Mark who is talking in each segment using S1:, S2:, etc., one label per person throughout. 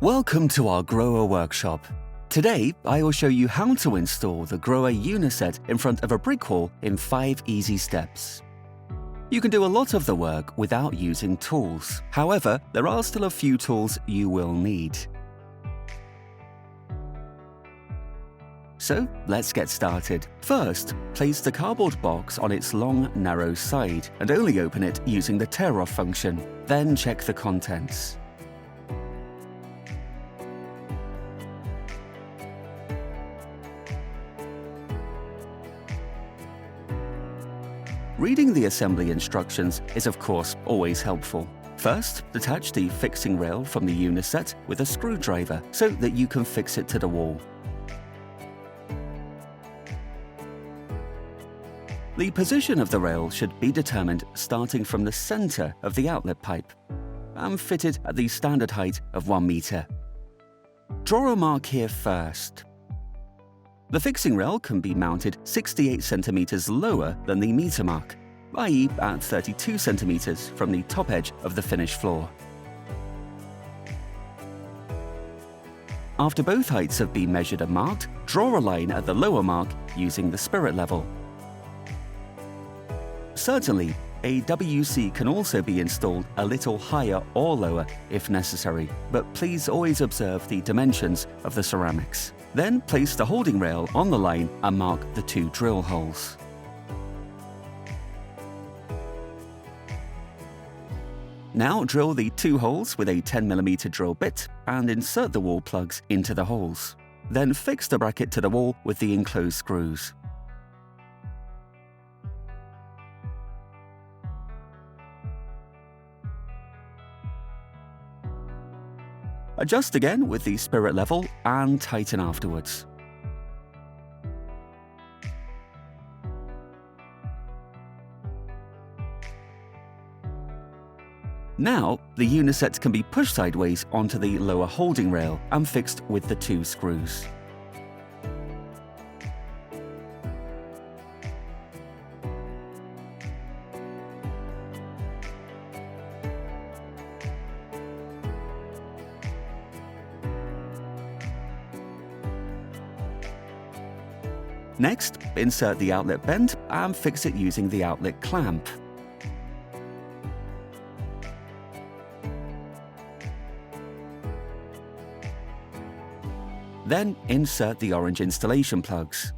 S1: Welcome to our GROHE workshop. Today, I will show you how to install the GROHE Uniset in front of a brick wall in 5 easy steps. You can do a lot of the work without using tools. However, there are still a few tools you will need. So, let's get started. First, place the cardboard box on its long, narrow side and only open it using the tear-off function. Then check the contents. Reading the assembly instructions is of course always helpful. First, detach the fixing rail from the Uniset with a screwdriver so that you can fix it to the wall. The position of the rail should be determined starting from the center of the outlet pipe and fitted at the standard height of 1 meter. Draw a mark here first. The fixing rail can be mounted 68 centimeters lower than the meter mark, i.e. at 32 centimeters from the top edge of the finished floor. After both heights have been measured and marked, draw a line at the lower mark using the spirit level. Certainly, a WC can also be installed a little higher or lower if necessary, but please always observe the dimensions of the ceramics. Then place the holding rail on the line and mark the 2 drill holes. Now drill the 2 holes with a 10mm drill bit and insert the wall plugs into the holes. Then fix the bracket to the wall with the enclosed screws. Adjust again with the spirit level and tighten afterwards. Now, the Uniset can be pushed sideways onto the lower holding rail and fixed with the 2 screws. Next, insert the outlet bend and fix it using the outlet clamp. Then insert the orange installation plugs.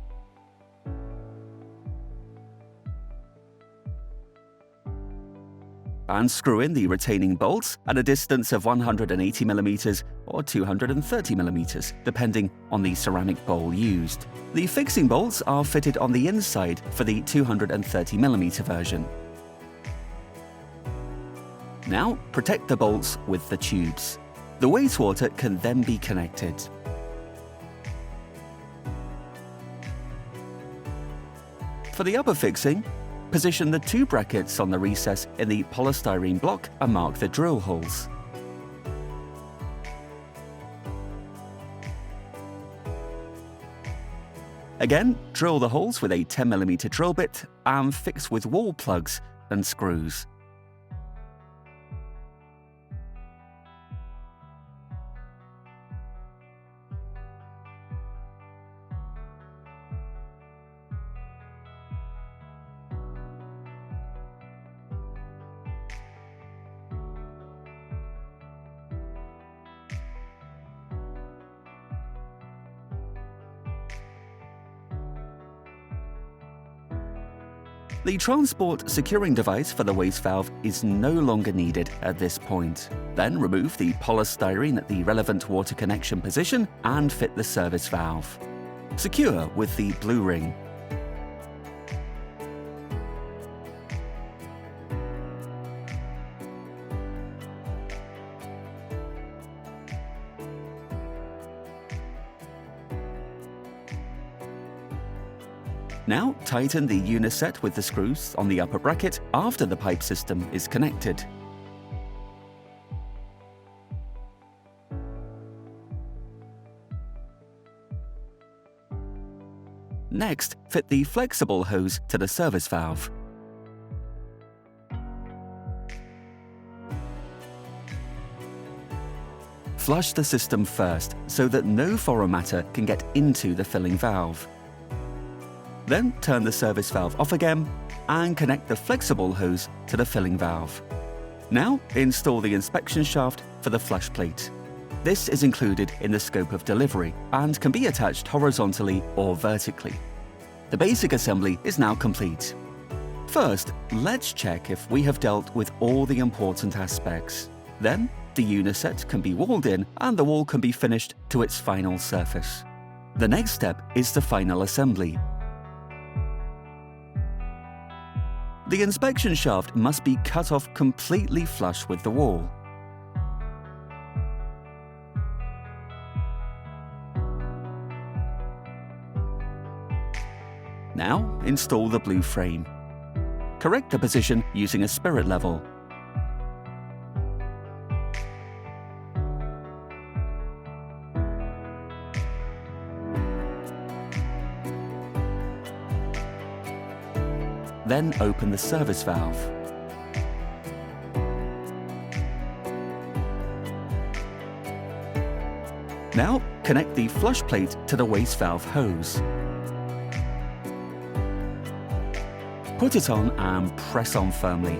S1: And screw in the retaining bolts at a distance of 180mm or 230mm, depending on the ceramic bowl used. The fixing bolts are fitted on the inside for the 230mm version. Now, protect the bolts with the tubes. The wastewater can then be connected. For the upper fixing, position the 2 brackets on the recess in the polystyrene block and mark the drill holes. Again, drill the holes with a 10mm drill bit and fix with wall plugs and screws. The transport securing device for the waste valve is no longer needed at this point. Then remove the polystyrene at the relevant water connection position and fit the service valve. Secure with the blue ring. Now, tighten the Uniset with the screws on the upper bracket after the pipe system is connected. Next, fit the flexible hose to the service valve. Flush the system first so that no foreign matter can get into the filling valve. Then turn the service valve off again and connect the flexible hose to the filling valve. Now install the inspection shaft for the flush plate. This is included in the scope of delivery and can be attached horizontally or vertically. The basic assembly is now complete. First, let's check if we have dealt with all the important aspects. Then, the Uniset can be walled in and the wall can be finished to its final surface. The next step is the final assembly. The inspection shaft must be cut off completely flush with the wall. Now, install the blue frame. Correct the position using a spirit level. Then open the service valve. Now, connect the flush plate to the waste valve hose. Put it on and press on firmly.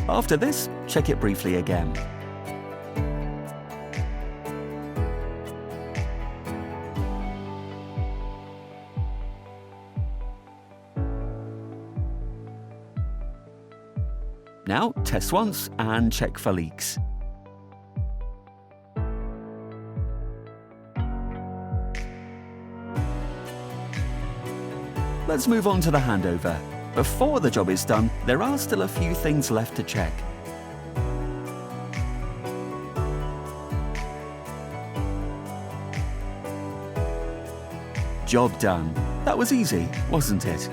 S1: After this, check it briefly again. Now, test once and check for leaks. Let's move on to the handover. Before the job is done, there are still a few things left to check. Job done. That was easy, wasn't it?